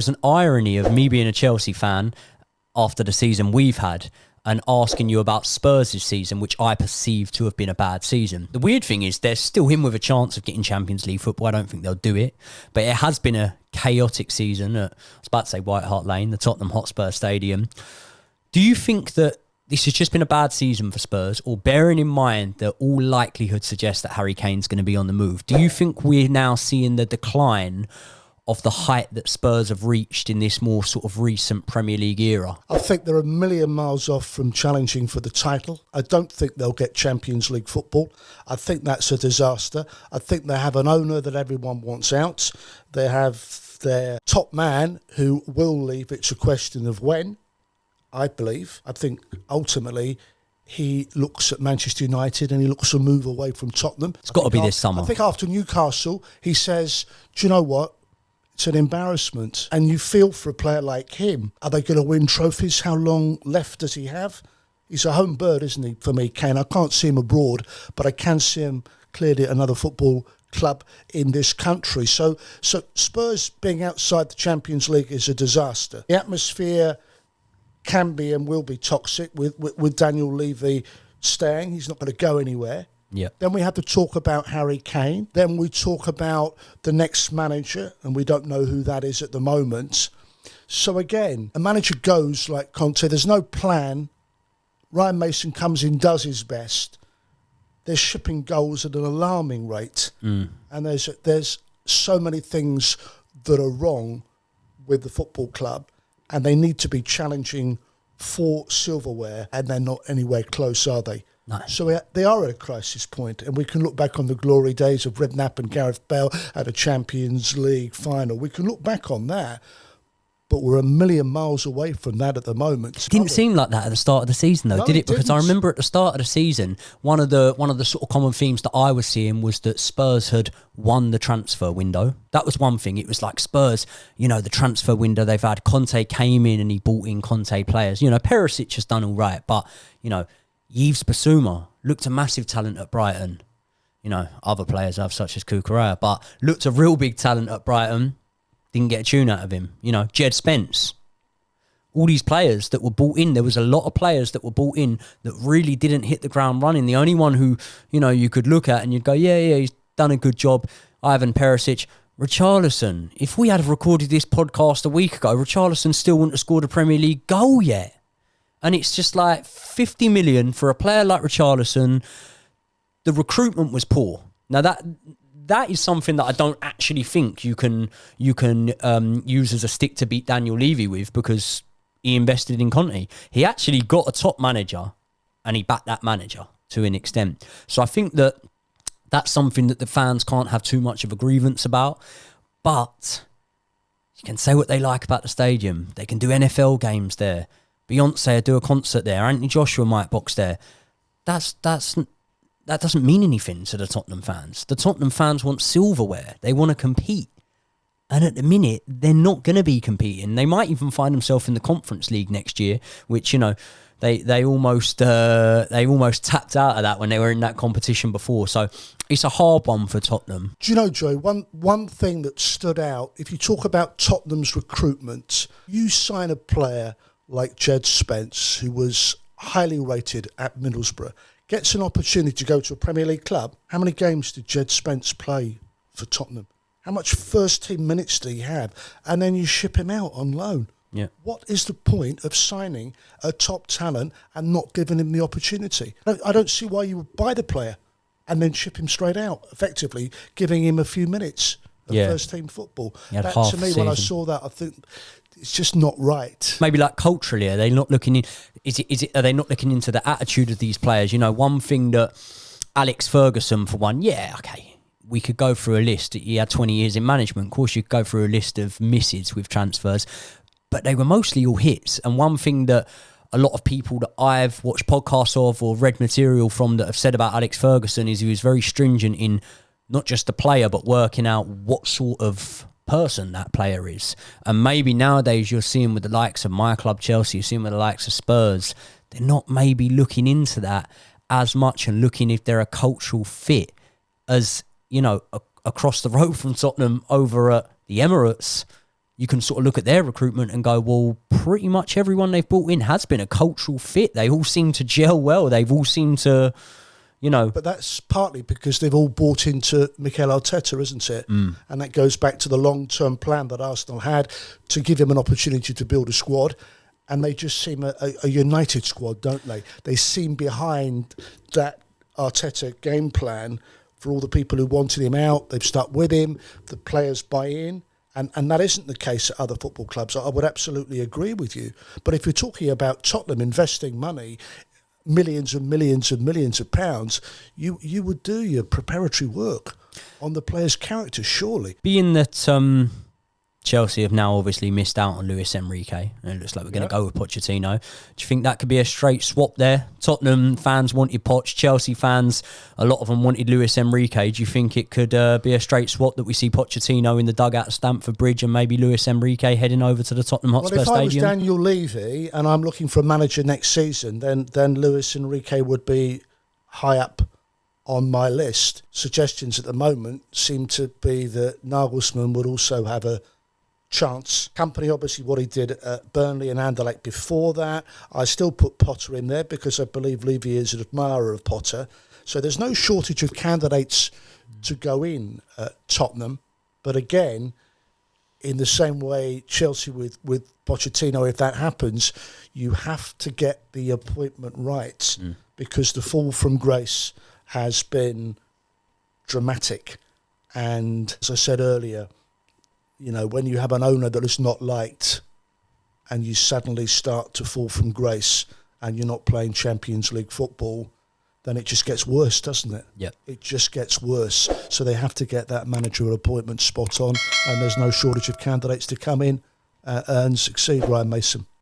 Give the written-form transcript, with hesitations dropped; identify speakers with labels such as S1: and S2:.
S1: There's an irony of me being a Chelsea fan after the season we've had and asking you about Spurs' season, which I perceive to have been a bad season. The weird thing is they're still in with a chance of getting Champions League football. I don't think they'll do it. But it has been a chaotic season at, I was about to say White Hart Lane, the Tottenham Hotspur Stadium. Do you think that this has just been a bad season for Spurs, or bearing in mind that all likelihood suggests that Harry Kane's going to be on the move, do you think we're now seeing the decline of the height that Spurs have reached in this more sort of recent Premier League era?
S2: I think they're a million miles off from challenging for the title. I don't think they'll get Champions League football. I think that's a disaster. I think they have an owner that everyone wants out. They have their top man who will leave. It's a question of when, I believe. I think ultimately he looks at Manchester United and he looks to move away from Tottenham.
S1: It's got to be this summer.
S2: I think after Newcastle, he says, do you know what? It's an embarrassment. And you feel for a player like him. Are they going to win trophies? How long left does he have? He's a home bird, isn't he, for me, Kane? I can't see him abroad, but I can see him clearly at another football club in this country. So Spurs being outside the Champions League is a disaster. The atmosphere can be and will be toxic with Daniel Levy staying. He's not going to go anywhere.
S1: Yeah.
S2: Then we have to talk about Harry Kane. Then we talk about the next manager, and we don't know who that is at the moment. So again, a manager goes like Conte. There's no plan. Ryan Mason comes in, does his best. They're shipping goals at an alarming rate. And there's so many things that are wrong with the football club, and they need to be challenging for silverware, and they're not anywhere close, are they? No. So they are at a crisis point, and we can look back on the glory days of Redknapp and Gareth Bale at a Champions League final. We can look back on that, but we're a million miles away from that at the moment.
S1: It didn't seem like that at the start of the season, though, did it? Because I remember at the start of the season, one of the sort of common themes that I was seeing was that Spurs had won the transfer window. That was one thing. It was like Spurs, the transfer window they've had. Conte came in and he bought in Conte players. Perisic has done all right, but, Yves Bissouma looked a massive talent at Brighton. Other players have, such as Cucurella, but looked a real big talent at Brighton. Didn't get a tune out of him. Jed Spence. All these players that were bought in, there was a lot of players that were bought in that really didn't hit the ground running. The only one who, you could look at and you'd go, yeah, he's done a good job, Ivan Perisic. Richarlison. If we had recorded this podcast a week ago, Richarlison still wouldn't have scored a Premier League goal yet. And it's just like 50 million for a player like Richarlison. The recruitment was poor. Now that is something that I don't actually think you can use as a stick to beat Daniel Levy with, because he invested in Conte. He actually got a top manager and he backed that manager to an extent. So I think that that's something that the fans can't have too much of a grievance about. But you can say what they like about the stadium. They can do NFL games there. Beyonce will do a concert there. Anthony Joshua might box there. That doesn't mean anything to the Tottenham fans. The Tottenham fans want silverware. They want to compete. And at the minute, they're not going to be competing. They might even find themselves in the Conference League next year, which, they almost tapped out of that when they were in that competition before. So it's a hard one for Tottenham.
S2: Do you know, Joe, one thing that stood out, if you talk about Tottenham's recruitment, you sign a player like Jed Spence, who was highly rated at Middlesbrough, gets an opportunity to go to a Premier League club. How many games did Jed Spence play for Tottenham? How much first team minutes did he have? And then you ship him out on loan.
S1: Yeah.
S2: What is the point of signing a top talent and not giving him the opportunity? I don't see why you would buy the player and then ship him straight out, effectively giving him a few minutes of first team football. That, to me, when I saw that, I think it's just not right.
S1: Maybe like culturally, are they not looking in? Are they not looking into the attitude of these players? One thing that Alex Ferguson, for one, we could go through a list. He had 20 years in management. Of course, you could go through a list of misses with transfers, but they were mostly all hits. And one thing that a lot of people that I've watched podcasts of or read material from that have said about Alex Ferguson is he was very stringent in not just the player, but working out what sort of person that player is. And maybe nowadays you're seeing with the likes of my club Chelsea, you're seeing with the likes of Spurs, they're not maybe looking into that as much and looking if they're a cultural fit. As across the road from Tottenham over at the Emirates, you can sort of look at their recruitment and go, well, pretty much everyone they've brought in has been a cultural fit. They all seem to gel well. They've all seemed to, But
S2: that's partly because they've all bought into Mikel Arteta, isn't it? And that goes back to the long-term plan that Arsenal had to give him an opportunity to build a squad. And they just seem a united squad, don't they? They seem behind that Arteta game plan for all the people who wanted him out. They've stuck with him. The players buy in. And that isn't the case at other football clubs. I would absolutely agree with you. But if you're talking about Tottenham investing money, millions and millions and millions of pounds, you would do your preparatory work on the player's character, surely.
S1: Being that Chelsea have now obviously missed out on Luis Enrique, and it looks like we're going to go with Pochettino. Do you think that could be a straight swap there? Tottenham fans wanted Poch, Chelsea fans, a lot of them wanted Luis Enrique. Do you think it could be a straight swap that we see Pochettino in the dugout at Stamford Bridge and maybe Luis Enrique heading over to the Tottenham Hotspur Stadium?
S2: Well, if I was Daniel Levy and I'm looking for a manager next season, then Luis Enrique would be high up on my list. Suggestions at the moment seem to be that Nagelsmann would also have a chance. Company, obviously, what he did at Burnley and Anderlecht before that. I still put Potter in there because I believe Levy is an admirer of Potter. So there's no shortage of candidates to go in at Tottenham. But again, in the same way Chelsea with Pochettino, if that happens, you have to get the appointment right because the fall from grace has been dramatic. And as I said earlier, when you have an owner that is not liked and you suddenly start to fall from grace and you're not playing Champions League football, then it just gets worse, doesn't it?
S1: Yeah.
S2: It just gets worse. So they have to get that managerial appointment spot on, and there's no shortage of candidates to come in and succeed, Ryan Mason.